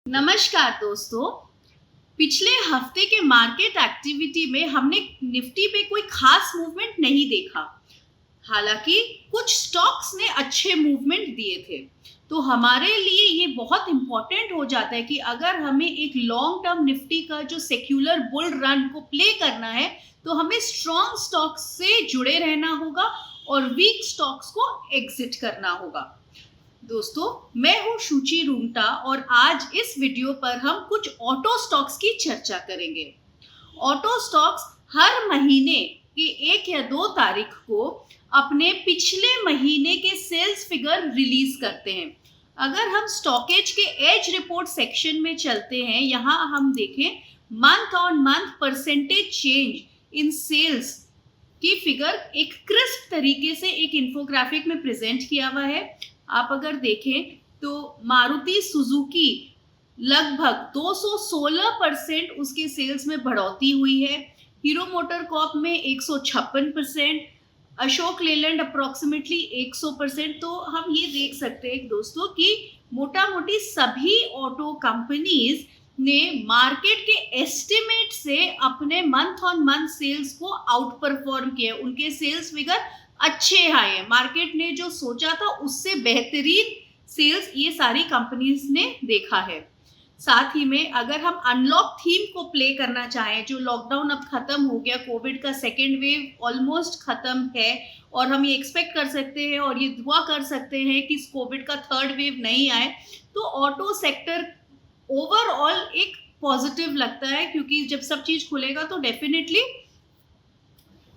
नमस्कार दोस्तों। पिछले हफ्ते के मार्केट एक्टिविटी में हमने निफ्टी पे कोई खास मूवमेंट नहीं देखा। हालांकि कुछ स्टॉक्स ने अच्छे मूवमेंट दिए थे। तो हमारे लिए ये बहुत इंपॉर्टेंट हो जाता है कि अगर हमें एक लॉन्ग टर्म निफ्टी का जो सेक्युलर बुल रन को प्ले करना है तो हमें स्ट्रॉन्ग स्टॉक्स से जुड़े रहना होगा और वीक स्टॉक्स को एग्जिट करना होगा। दोस्तों, मैं हूं शुचि रूंगटा और आज इस वीडियो पर हम कुछ ऑटो स्टॉक्स की चर्चा करेंगे। ऑटो स्टॉक्स हर महीने की 1 या 2 तारीख को अपने पिछले महीने के सेल्स फिगर रिलीज करते हैं। अगर हम स्टॉकेज के एज रिपोर्ट सेक्शन में चलते हैं, यहाँ हम देखें month on month percentage change in sales की फिगर एक क्रिस्प तरीके से एक इंफोग्राफिक में प्रेजेंट किया हुआ है। आप अगर देखें तो मारुति सुजुकी लगभग 216% उसके सेल्स में बढ़ोतरी हुई है। हीरो मोटर कॉर्प में 156%, अशोक लेलैंड अप्रोक्सीमेटली 100%। तो हम ये देख सकते हैं दोस्तों कि मोटा मोटी सभी ऑटो कंपनीज ने मार्केट के एस्टिमेट से अपने मंथ ऑन मंथ सेल्स को आउट परफॉर्म किया। उनके सेल्स फिगर अच्छे आए हैं। मार्केट ने जो सोचा था उससे बेहतरीन सेल्स ये सारी कंपनीज ने देखा है। साथ ही में अगर हम अनलॉक थीम को प्ले करना चाहें, जो लॉकडाउन अब खत्म हो गया, कोविड का सेकेंड वेव ऑलमोस्ट खत्म है और हम ये एक्सपेक्ट कर सकते हैं और ये दुआ कर सकते हैं कि कोविड का थर्ड वेव नहीं आए, तो ऑटो सेक्टर ओवरऑल एक पॉजिटिव लगता है, क्योंकि जब सब चीज खुलेगा तो डेफिनेटली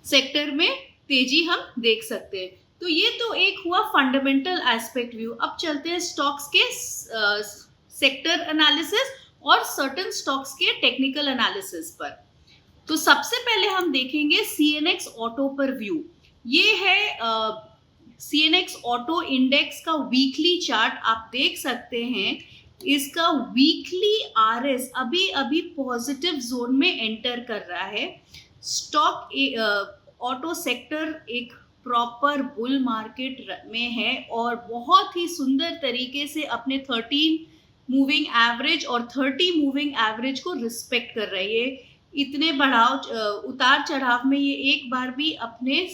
सेक्टर में तेजी हम देख सकते हैं। तो ये तो एक हुआ फंडामेंटल एस्पेक्ट व्यू। अब चलते हैं स्टॉक्स के सेक्टर एनालिसिस और सर्टेन स्टॉक्स के टेक्निकल एनालिसिस पर। तो सबसे पहले हम देखेंगे सीएनएक्स ऑटो पर व्यू। ये है सीएनएक्स ऑटो इंडेक्स का वीकली चार्ट। आप देख सकते हैं इसका वीकली आरएस अभी अभी पॉजिटिव जोन में एंटर कर रहा है। स्टॉक ऑटो सेक्टर एक प्रॉपर बुल मार्केट में है और बहुत ही सुंदर तरीके से अपने 13 मूविंग एवरेज और 30 मूविंग एवरेज को रिस्पेक्ट कर रही है। इतने उतार चढ़ाव में ये एक बार भी अपने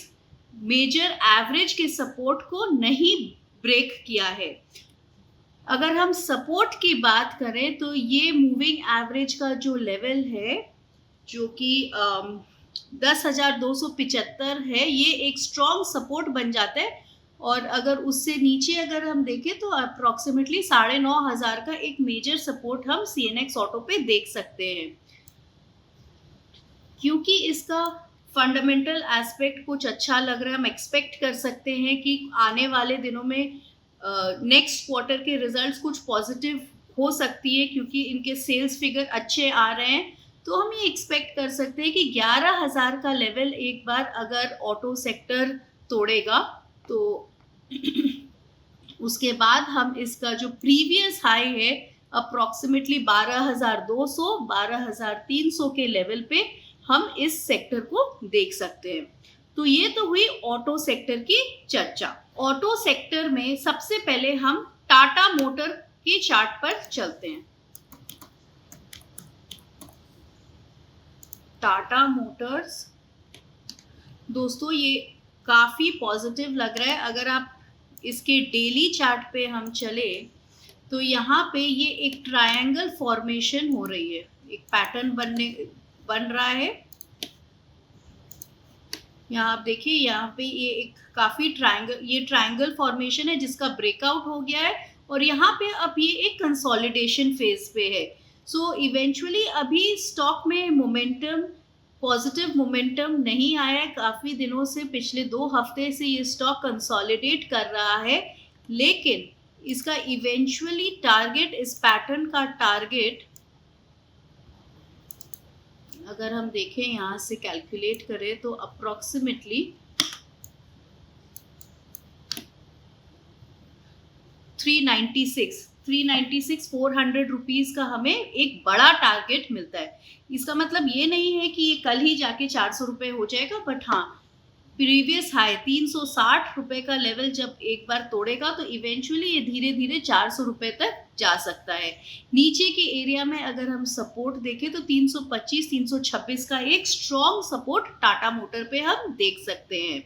मेजर एवरेज के सपोर्ट को नहीं ब्रेक किया है। अगर हम सपोर्ट की बात करें तो ये मूविंग एवरेज का जो लेवल है, जो कि 10,275 है, ये एक स्ट्रॉन्ग सपोर्ट बन जाता है। और अगर उससे नीचे अगर हम देखें तो अप्रोक्सीमेटली 9,500 का एक मेजर सपोर्ट हम सीएनएक्स ऑटो पे देख सकते हैं। क्योंकि इसका फंडामेंटल एस्पेक्ट कुछ अच्छा लग रहा है, हम एक्सपेक्ट कर सकते हैं कि आने वाले दिनों में नेक्स्ट क्वार्टर के रिजल्ट्स कुछ पॉजिटिव हो सकती है, क्योंकि इनके सेल्स फिगर अच्छे आ रहे हैं। तो हम ये एक्सपेक्ट कर सकते हैं कि 11,000 का लेवल एक बार अगर ऑटो सेक्टर तोड़ेगा तो उसके बाद हम इसका जो प्रीवियस हाई है अप्रोक्सीमेटली 12,200 12,300 के लेवल पे हम इस सेक्टर को देख सकते हैं। तो ये तो हुई ऑटो सेक्टर की चर्चा। ऑटो सेक्टर में सबसे पहले हम टाटा मोटर के चार्ट पर चलते हैं। टाटा मोटर्स दोस्तों ये काफी पॉजिटिव लग रहा है। अगर आप इसके डेली चार्ट पे हम चले तो यहाँ पे ये एक ट्रायंगल फॉर्मेशन हो रही है, एक पैटर्न बन रहा है। यहाँ आप देखिए, यहाँ पे ये एक काफी ट्रायंगल फॉर्मेशन है जिसका ब्रेकआउट हो गया है और यहाँ पे अब ये एक कंसोलिडेशन फेज पे है। सो इवेंचुअली अभी स्टॉक में मोमेंटम, पॉजिटिव मोमेंटम नहीं आया है काफी दिनों से। पिछले 2 हफ्ते से ये स्टॉक कंसोलिडेट कर रहा है, लेकिन इसका इवेंचुअली टारगेट, इस पैटर्न का टारगेट अगर हम देखें यहाँ से कैलकुलेट करें तो अप्रोक्सीमेटली 396 400 रुपीज का हमें एक बड़ा टारगेट मिलता है। इसका मतलब ये नहीं है कि ये कल ही जाके 400 रुपये हो जाएगा, बट हाँ प्रीवियस हाई 360 रुपए का लेवल जब एक बार तोड़ेगा तो इवेंचुअली ये धीरे धीरे 400 रुपए तक जा सकता है। नीचे के एरिया में अगर हम सपोर्ट देखें तो 325 326 का एक स्ट्रॉन्ग सपोर्ट टाटा मोटर पे हम देख सकते हैं।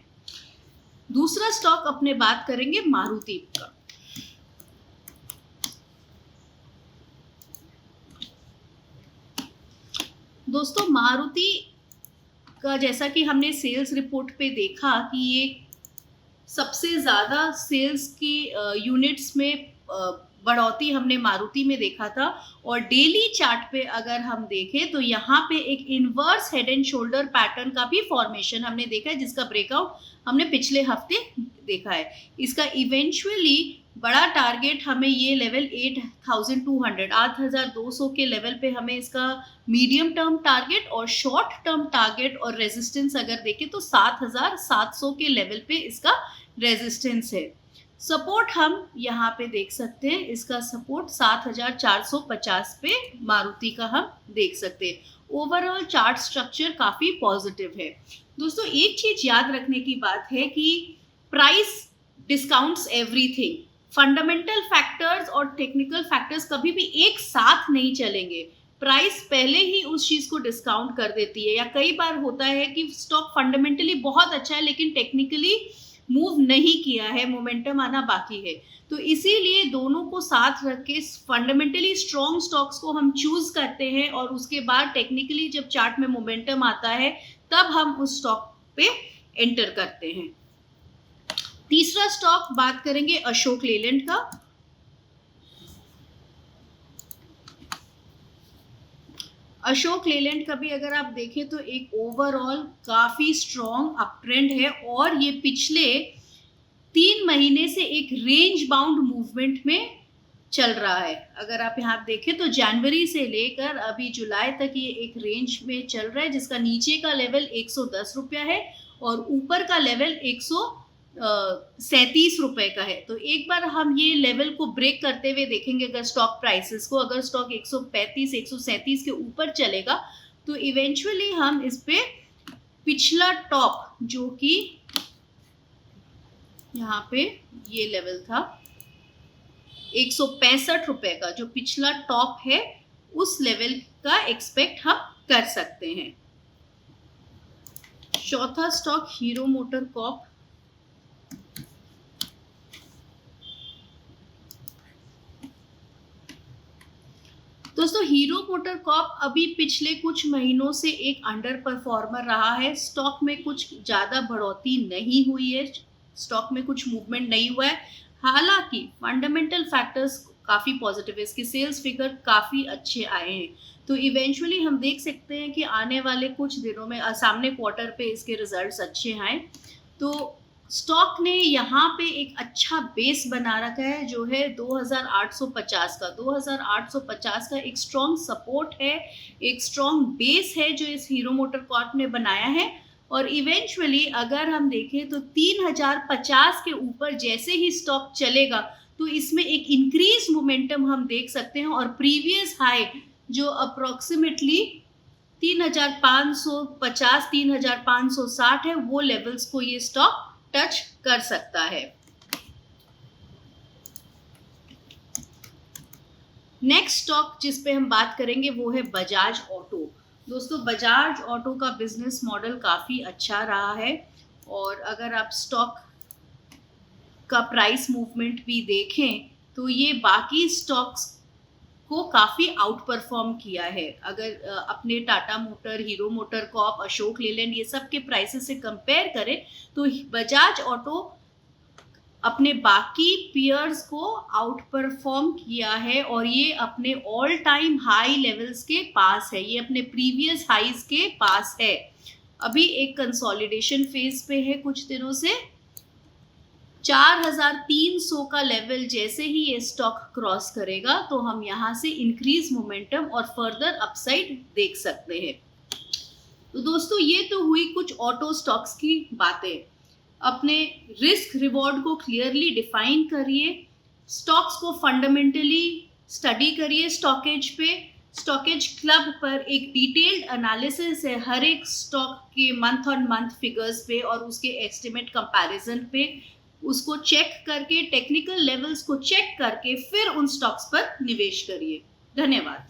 दूसरा स्टॉक अपने बात करेंगे मारुति का। दोस्तों मारुति का जैसा कि हमने सेल्स रिपोर्ट पे देखा कि ये सबसे ज़्यादा सेल्स की यूनिट्स में बढ़ोतरी हमने मारुति में देखा था। और डेली चार्ट पे अगर हम देखें तो यहाँ पे एक inverse head and shoulder pattern का भी फॉर्मेशन हमने देखा है, जिसका ब्रेकआउट हमने पिछले हफ्ते देखा है। इसका इवेंचुअली बड़ा टारगेट हमें ये लेवल 8,200 के लेवल पे हमें इसका मीडियम टर्म टारगेट और शॉर्ट टर्म टारगेट और रेजिस्टेंस अगर देखें तो 7,700 के लेवल पे इसका रेजिस्टेंस है। सपोर्ट हम यहाँ पे देख सकते हैं, इसका सपोर्ट 7,450 पे मारुति का हम देख सकते हैं। ओवरऑल चार्ट स्ट्रक्चर काफ़ी पॉजिटिव है। दोस्तों एक चीज़ याद रखने की बात है कि price discounts everything. Fundamental factors और टेक्निकल फैक्टर्स कभी भी एक साथ नहीं चलेंगे। प्राइस पहले ही उस चीज़ को डिस्काउंट कर देती है, या कई बार होता है कि स्टॉक फंडामेंटली बहुत अच्छा है लेकिन टेक्निकली मूव नहीं किया है, मोमेंटम आना बाकी है। तो इसीलिए दोनों को साथ रख के फंडामेंटली स्ट्रॉन्ग स्टॉक्स को हम चूज करते हैं और उसके बाद टेक्निकली जब चार्ट में मोमेंटम आता है तब हम उस स्टॉक पे एंटर करते हैं। तीसरा स्टॉक बात करेंगे अशोक लेलैंड का। अशोक लेलैंड का भी अगर आप देखें तो एक ओवरऑल काफी स्ट्रॉन्ग अप ट्रेंड है और ये पिछले 3 महीने से एक रेंज बाउंड मूवमेंट में चल रहा है। अगर आप यहाँ देखें तो जनवरी से लेकर अभी जुलाई तक ये एक रेंज में चल रहा है, जिसका नीचे का लेवल 110 रुपया है और ऊपर का लेवल 137 रुपए का है। तो एक बार हम ये लेवल को ब्रेक करते हुए देखेंगे अगर स्टॉक प्राइसेस को, अगर स्टॉक 135 137 के ऊपर चलेगा तो इवेंचुअली हम इस पे पिछला टॉप जो कि यहाँ पे ये लेवल था 165 रुपए का, जो पिछला टॉप है उस लेवल का एक्सपेक्ट हम कर सकते हैं। चौथा स्टॉक हीरो मोटर कॉर्प। दोस्तों हीरो मोटर कॉर्प अभी पिछले कुछ महीनों से एक अंडर परफॉर्मर रहा है। स्टॉक में कुछ ज़्यादा बढ़ोतरी नहीं हुई है, स्टॉक में कुछ मूवमेंट नहीं हुआ है। हालांकि फंडामेंटल फैक्टर्स काफ़ी पॉजिटिव है, इसके सेल्स फिगर काफ़ी अच्छे आए हैं। तो इवेंचुअली हम देख सकते हैं कि आने वाले कुछ दिनों में सामने क्वार्टर पे इसके रिजल्ट्स अच्छे आए। तो स्टॉक ने यहाँ पे एक अच्छा बेस बना रखा है जो है 2850 का। 2850 का एक स्ट्रॉन्ग सपोर्ट है, एक स्ट्रॉन्ग बेस है जो इस हीरो मोटर कॉर्प ने बनाया है। और इवेंचुअली अगर हम देखें तो 3050 के ऊपर जैसे ही स्टॉक चलेगा तो इसमें एक इंक्रीज मोमेंटम हम देख सकते हैं और प्रीवियस हाई जो अप्रोक्सीमेटली 3550 3560 है वो लेवल्स को ये स्टॉक टच कर सकता है। नेक्स्ट स्टॉक जिस पे हम बात करेंगे वो है बजाज ऑटो। दोस्तों बजाज ऑटो का बिजनेस मॉडल काफ़ी अच्छा रहा है और अगर आप स्टॉक का प्राइस मूवमेंट भी देखें तो ये बाकी स्टॉक्स को काफ़ी आउट परफॉर्म किया है। अगर अपने Tata motor, hero motor Corp, Ashok Leyland ये सब के प्राइसेस से कंपेयर करें तो बजाज ऑटो अपने बाकी पीयर्स को आउट परफॉर्म किया है और ये अपने ऑल टाइम हाई लेवल्स के पास है, ये अपने प्रीवियस हाईज के पास है। अभी एक कंसोलिडेशन फेज पे है कुछ दिनों से। 4300 का लेवल जैसे ही ये स्टॉक क्रॉस करेगा तो हम यहाँ से इंक्रीज मोमेंटम और फर्दर अपसाइड देख सकते हैं। तो दोस्तों ये तो हुई कुछ ऑटो स्टॉक्स की बातें। अपने रिस्क रिवॉर्ड को क्लियरली डिफाइन करिए, स्टॉक्स को फंडामेंटली स्टडी करिए स्टॉकेज पे, स्टॉकेज क्लब पर एक डिटेल्ड एनालिसिस है हर एक स्टॉक के मंथ ऑन मंथ फिगर्स पे और उसके एस्टिमेट कंपैरिजन पे। उसको चेक करके, टेक्निकल लेवल्स को चेक करके फिर उन स्टॉक्स पर निवेश करिए। धन्यवाद।